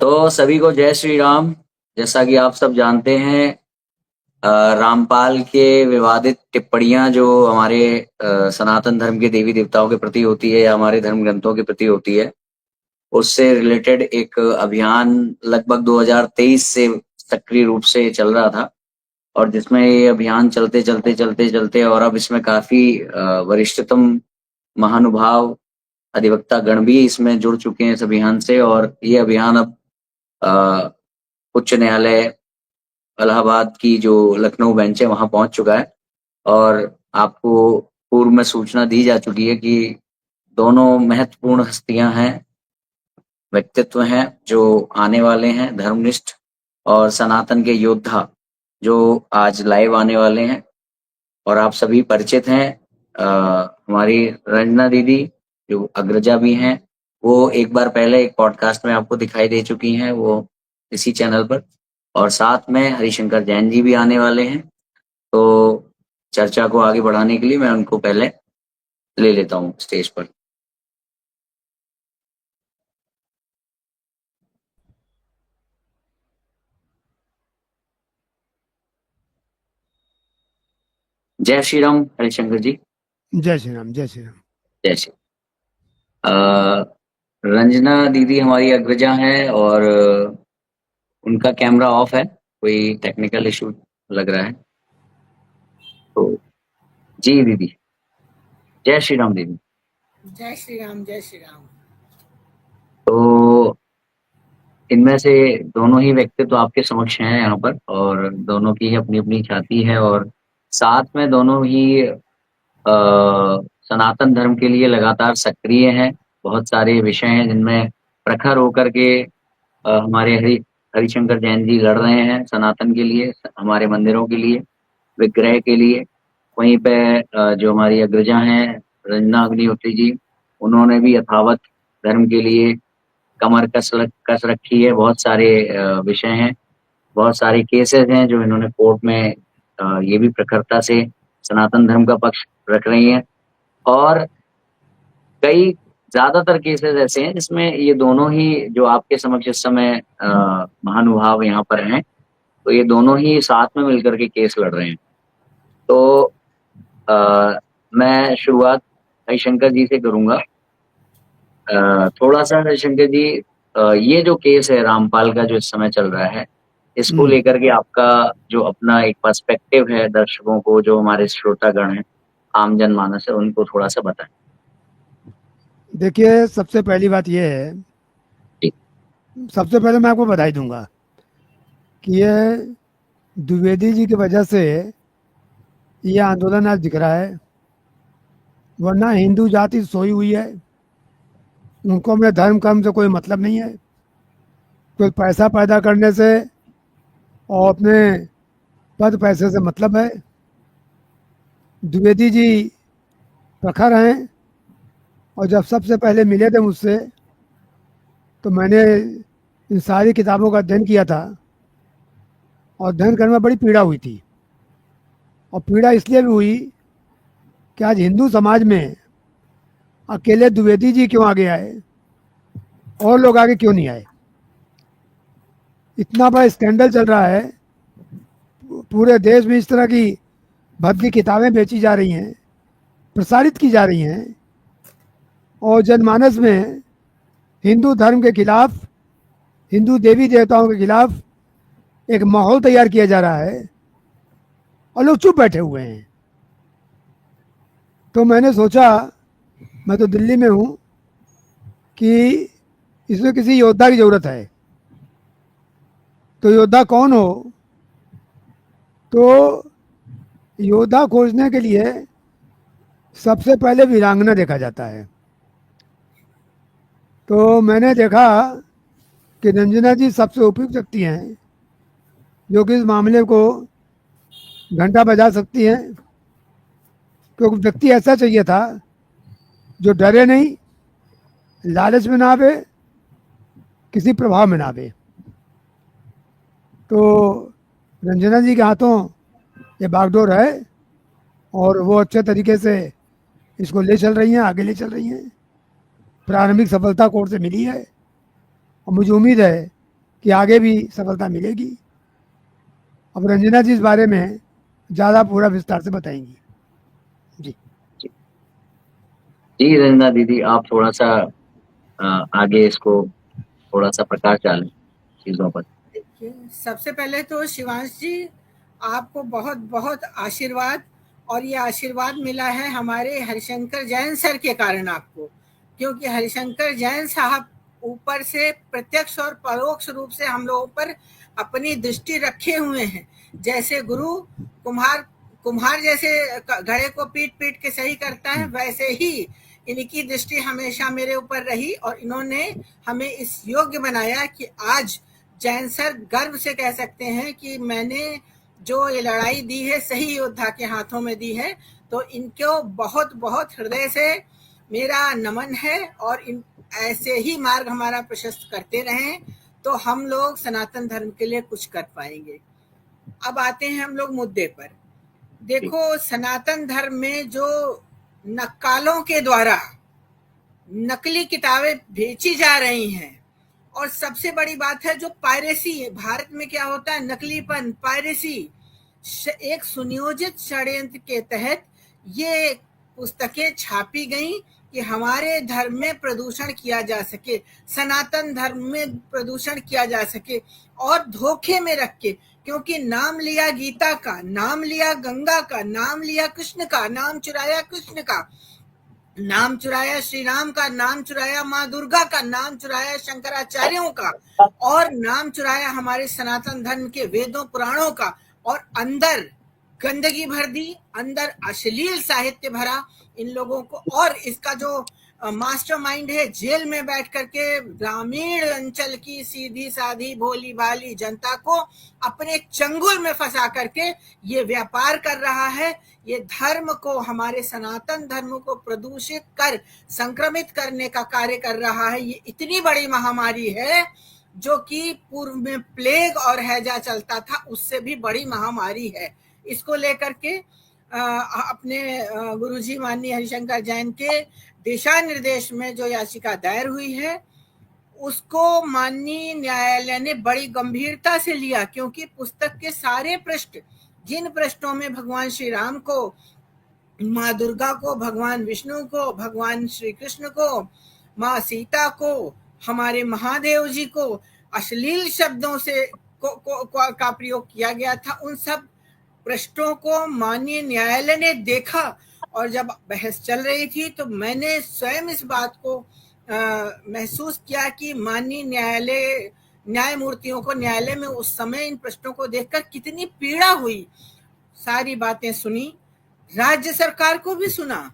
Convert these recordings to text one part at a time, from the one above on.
तो सभी को जय श्री राम। जैसा कि आप सब जानते हैं, रामपाल के विवादित टिप्पणियां जो हमारे सनातन धर्म के देवी देवताओं के प्रति होती है या हमारे धर्म ग्रंथों के प्रति होती है, उससे रिलेटेड एक अभियान लगभग 2023 से सक्रिय रूप से चल रहा था। और जिसमें ये अभियान चलते चलते चलते चलते और अब इसमें काफी वरिष्ठतम महानुभाव अधिवक्ता गण भी इसमें जुड़ चुके हैं इस अभियान से। और ये अभियान अब अ, उच्च न्यायालय इलाहाबाद की जो लखनऊ बेंच है वहां पहुंच चुका है। और आपको पूर्व में सूचना दी जा चुकी है कि दोनों महत्वपूर्ण हस्तियां हैं, व्यक्तित्व हैं जो आने वाले हैं, धर्मनिष्ठ और सनातन के योद्धा जो आज लाइव आने वाले हैं। और आप सभी परिचित हैं, हमारी रंजना दीदी जो अग्रजा भी हैं, वो एक बार पहले एक पॉडकास्ट में आपको दिखाई दे चुकी हैं, वो इसी चैनल पर। और साथ में हरिशंकर जैन जी भी आने वाले हैं। तो चर्चा को आगे बढ़ाने के लिए मैं उनको पहले ले लेता हूँ स्टेज पर। जय श्री राम हरिशंकर जी। जय श्री राम, जय श्री राम। जय श्री रंजना दीदी हमारी अग्रजा हैं और उनका कैमरा ऑफ है, कोई टेक्निकल इशू लग रहा है। तो जी दीदी, जय श्री राम दीदी। जय श्री राम, जय श्री राम। तो इनमें से दोनों ही व्यक्तित्व आपके समक्ष हैं यहाँ पर, और दोनों की अपनी अपनी ख्याति है। और साथ में दोनों ही सनातन धर्म के लिए लगातार सक्रिय हैं। बहुत सारे विषय हैं जिनमें प्रखर होकर के हमारे हरिशंकर जैन जी लड़ रहे हैं सनातन के लिए, हमारे मंदिरों के लिए, विग्रह के लिए। वहीं पे जो हमारी अग्रजा हैं रंजना अग्निहोत्री जी, उन्होंने भी यथावत धर्म के लिए कमर कस रखी है। बहुत सारे विषय हैं, बहुत सारे केसेस हैं जो इन्होंने कोर्ट में ये भी प्रखरता से सनातन धर्म का पक्ष रख रही हैं। और कई ज्यादातर केसेस ऐसे हैं जिसमें ये दोनों ही जो आपके समक्ष इस समय महानुभाव यहाँ पर हैं, तो ये दोनों ही साथ में मिलकर के केस लड़ रहे हैं। तो मैं शुरुआत हरिशंकर जी से करूंगा। थोड़ा सा हरिशंकर जी, ये जो केस है रामपाल का जो इस समय चल रहा है, इसको लेकर के आपका जो अपना एक पर्सपेक्टिव है दर्शकों को, जो हमारे श्रोतागण हैं, आम जनमानस है, उनको थोड़ा सा बताएं। देखिए, सबसे पहली बात यह है, सबसे पहले मैं आपको बधाई दूंगा कि ये द्विवेदी जी की वजह से ये आंदोलन आज दिख रहा है। वरना हिंदू जाति सोई हुई है, उनको अपने धर्म कर्म से कोई मतलब नहीं है। कोई पैसा पैदा करने से और अपने पद पैसे से मतलब है। द्विवेदी जी प्रखर हैं, और जब सबसे पहले मिले थे मुझसे तो मैंने इन सारी किताबों का अध्ययन किया था, और अध्ययन करने में बड़ी पीड़ा हुई थी। और पीड़ा इसलिए भी हुई कि आज हिंदू समाज में अकेले द्विवेदी जी क्यों आगे आए, और लोग आगे क्यों नहीं आए। इतना बड़ा स्कैंडल चल रहा है, पूरे देश में इस तरह की भद्दी किताबें बेची जा रही हैं, प्रसारित की जा रही हैं, और जनमानस में हिंदू धर्म के खिलाफ, हिंदू देवी देवताओं के खिलाफ एक माहौल तैयार किया जा रहा है, और लोग चुप बैठे हुए हैं। तो मैंने सोचा, मैं तो दिल्ली में हूँ, कि इसमें किसी योद्धा की ज़रूरत है। तो योद्धा कौन हो? तो योद्धा खोजने के लिए सबसे पहले वीरांगना देखा जाता है। तो मैंने देखा कि रंजना जी सबसे उपयुक्त व्यक्ति हैं, जो कि इस मामले को घंटा बजा सकती हैं। क्योंकि व्यक्ति ऐसा चाहिए था जो डरे नहीं, लालच में ना आवे, किसी प्रभाव में ना आवे। तो रंजना जी के हाथों ये बागडोर है, और वो अच्छे तरीके से इसको ले चल रही हैं, आगे ले चल रही हैं। प्रारंभिक सफलता कोर्ट से मिली है, और मुझे उम्मीद है कि आगे भी सफलता मिलेगी। अब रंजना जी इस बारे में ज़्यादा पूरा विस्तार से बताएंगी। जी जी रंजना दीदी, आप थोड़ा सा आगे इसको थोड़ा सा प्रकाश डालें चीजों पर। देखिए, सबसे पहले तो शिवांश जी, आपको बहुत बहुत आशीर्वाद। और ये आशीर्वाद मिला है हमारे हरिशंकर जैन सर के कारण आपको, क्योंकि हरिशंकर जैन साहब ऊपर से प्रत्यक्ष और परोक्ष रूप से हम लोगों पर अपनी दृष्टि रखे हुए हैं। जैसे गुरु कुम्हार कुम्हार जैसे घड़े को पीट पीट के सही करता है, वैसे ही इनकी दृष्टि हमेशा मेरे ऊपर रही और इन्होंने हमें इस योग्य बनाया कि आज जैन सर गर्व से कह सकते हैं कि मैंने जो ये लड़ाई दी है सही योद्धा के हाथों में दी है। तो इनको बहुत बहुत हृदय से मेरा नमन है और इन ऐसे ही मार्ग हमारा प्रशस्त करते रहें तो हम लोग सनातन धर्म के लिए कुछ कर पाएंगे। अब आते हैं हम लोग मुद्दे पर। देखो, सनातन धर्म में जो नक्कालों के द्वारा नकली किताबें बेची जा रही हैं, और सबसे बड़ी बात है जो पायरेसी है भारत में क्या होता है, नकलीपन, पायरेसी। एक सुनियोजित षड्यंत्र के तहत ये पुस्तकें छापी गई कि हमारे धर्म में प्रदूषण किया जा सके, सनातन धर्म में प्रदूषण किया जा सके, और धोखे में रख के, क्योंकि नाम लिया गीता का, नाम लिया गंगा का, नाम लिया कृष्ण का, नाम चुराया कृष्ण का, नाम चुराया श्री राम का, नाम चुराया माँ दुर्गा का, नाम चुराया शंकराचार्यों का, और नाम चुराया हमारे सनातन धर्म के वेदों पुराणों का, और अंदर गंदगी भर दी, अंदर अश्लील साहित्य भरा इन लोगों को। और इसका जो मास्टरमाइंड है, जेल में बैठ करके ग्रामीण अंचल की सीधी साधी भोली भाली जनता को अपने चंगुल में फंसा करके ये व्यापार कर रहा है। ये धर्म को, हमारे सनातन धर्म को प्रदूषित कर संक्रमित करने का कार्य कर रहा है। ये इतनी बड़ी महामारी है जो कि पूर्व में प्लेग और हैजा चलता था, उससे भी बड़ी महामारी है। इसको लेकर के अपने गुरुजी माननीय हरिशंकर जैन के दिशा निर्देश में जो याचिका दायर हुई है उसको माननीय न्यायालय ने बड़ी गंभीरता से लिया, क्योंकि पुस्तक के सारे पृष्ठ, जिन पृष्ठों में भगवान श्री राम को, माँ दुर्गा को, भगवान विष्णु को, भगवान श्री कृष्ण को, माँ सीता को, हमारे महादेव जी को अश्लील शब्दों से का प्रयोग किया गया था, उन सब पृष्ठों को माननीय न्यायालय ने देखा। और जब बहस चल रही थी तो मैंने स्वयं इस बात को महसूस किया कि माननीय न्यायमूर्तियों को न्यायालय में उस समय इन प्रश्नों को देखकर कितनी पीड़ा हुई। सारी बातें सुनी, राज्य सरकार को भी सुना,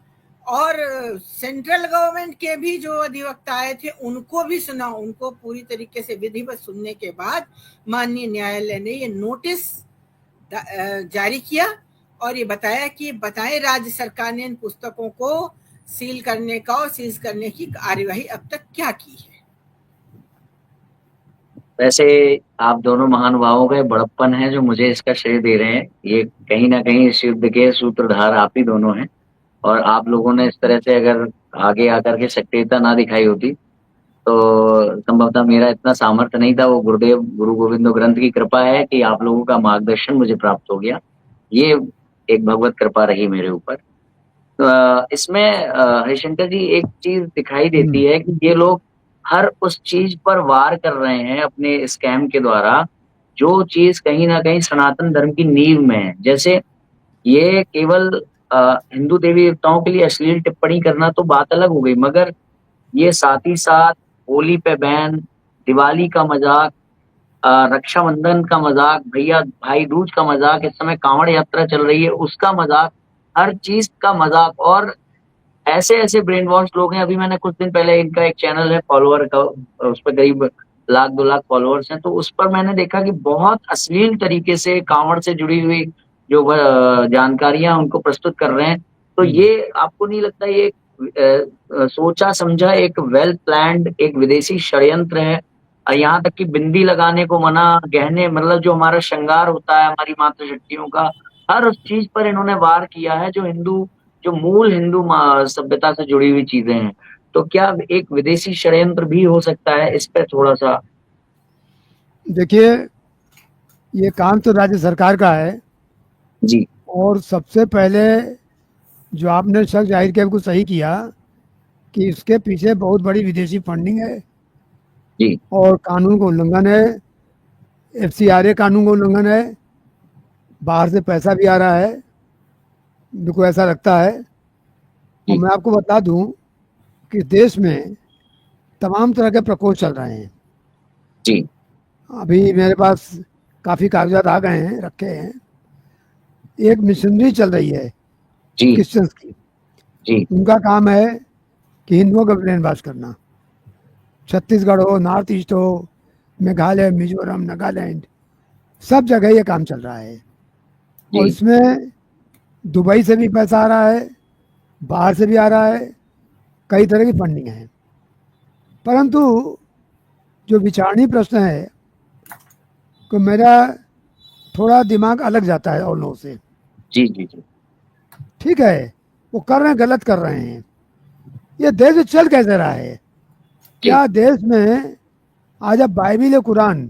और सेंट्रल गवर्नमेंट के भी जो अधिवक्ता आए थे उनको भी सुना। उनको पूरी तरीके से विधिवत सुनने के बाद माननीय न्यायालय ने ये नोटिस जारी किया और ये बताया कि बताएं राज्य सरकार ने इन पुस्तकों को सील करने का और सीज करने की कार्यवाही अब तक क्या की है। वैसे आप दोनों महानुभावों का बड़प्पन है जो मुझे इसका श्रेय दे रहे हैं। ये कहीं ना कहीं इस युद्ध के सूत्रधार आप ही दोनों हैं, और आप लोगों ने इस तरह से अगर आगे आकर के सक्रियता ना दिखाई होती तो संभवतः मेरा इतना सामर्थ्य नहीं था। वो गुरुदेव गुरु गोविंद ग्रंथ की कृपा है कि आप लोगों का मार्गदर्शन मुझे प्राप्त हो गया। ये एक भगवत कृपा रही मेरे ऊपर। इसमें हरिशंकर जी एक चीज दिखाई देती है कि ये लोग हर उस चीज पर वार कर रहे हैं अपने स्कैम के द्वारा जो चीज कहीं ना कहीं सनातन धर्म की नींव में है। जैसे ये केवल हिंदू देवी देवताओं के लिए अश्लील टिप्पणी करना तो बात अलग हो गई, मगर ये साथ ही साथ होली पे बैन, दिवाली का मजाक, रक्षाबंधन का मजाक, भैया भाई दूज का मजाक, इस समय कांवड़ यात्रा चल रही है उसका मजाक, हर चीज का मजाक। और ऐसे ऐसे ब्रेन वॉश लोग हैं। अभी मैंने कुछ दिन पहले इनका एक चैनल है फॉलोअर का, उस पर करीब 1-2 लाख फॉलोअर्स हैं, तो उस पर मैंने देखा कि बहुत अश्लील तरीके से कांवड़ से जुड़ी हुई जो जानकारियां उनको प्रस्तुत कर रहे हैं। तो ये आपको नहीं लगता ये सोचा समझा एक वेल प्लान्ड एक विदेशी षड्यंत्र है? यहाँ तक कि बिंदी लगाने को मना, गहने, मतलब जो हमारा श्रृंगार होता है हमारी मातृशक्तियों का, हर उस चीज पर इन्होंने वार किया है जो मूल हिंदू सभ्यता से जुड़ी हुई चीजें हैं। तो क्या एक विदेशी षड्यंत्र भी हो सकता है? इस पे थोड़ा सा। देखिए, ये काम तो राज्य सरकार का है, जी और सबसे पहले जो आपने शक जाहिर किया बिल्कुल सही किया कि इसके पीछे बहुत बड़ी विदेशी फंडिंग है जी और कानून का उल्लंघन है, FCRA कानून का उल्लंघन है, बाहर से पैसा भी आ रहा है, मेरे को ऐसा लगता है। और जी मैं आपको बता दूं कि देश में तमाम तरह के प्रकोप चल रहे हैं। जी अभी मेरे पास काफ़ी कागजात आ गए हैं, रखे हैं। एक मिशनरी चल रही है जी क्रिश्चियंस की, जी उनका काम है कि हिंदुओं का ब्रेनवाश करना। छत्तीसगढ़ हो, नॉर्थ ईस्ट हो, मेघालय, मिजोरम, नागालैंड, सब जगह ये काम चल रहा है। और जी इसमें दुबई से भी पैसा आ रहा है, बाहर से भी आ रहा है, कई तरह की फंडिंग है। परंतु जो विचारणीय प्रश्न है कि मेरा थोड़ा दिमाग अलग जाता है और लोगों से। जी जी जी ठीक है, वो कर रहे हैं, गलत कर रहे हैं। ये देश में चल कैसे रहा है? क्या देश में आज अब बाइबिल या कुरान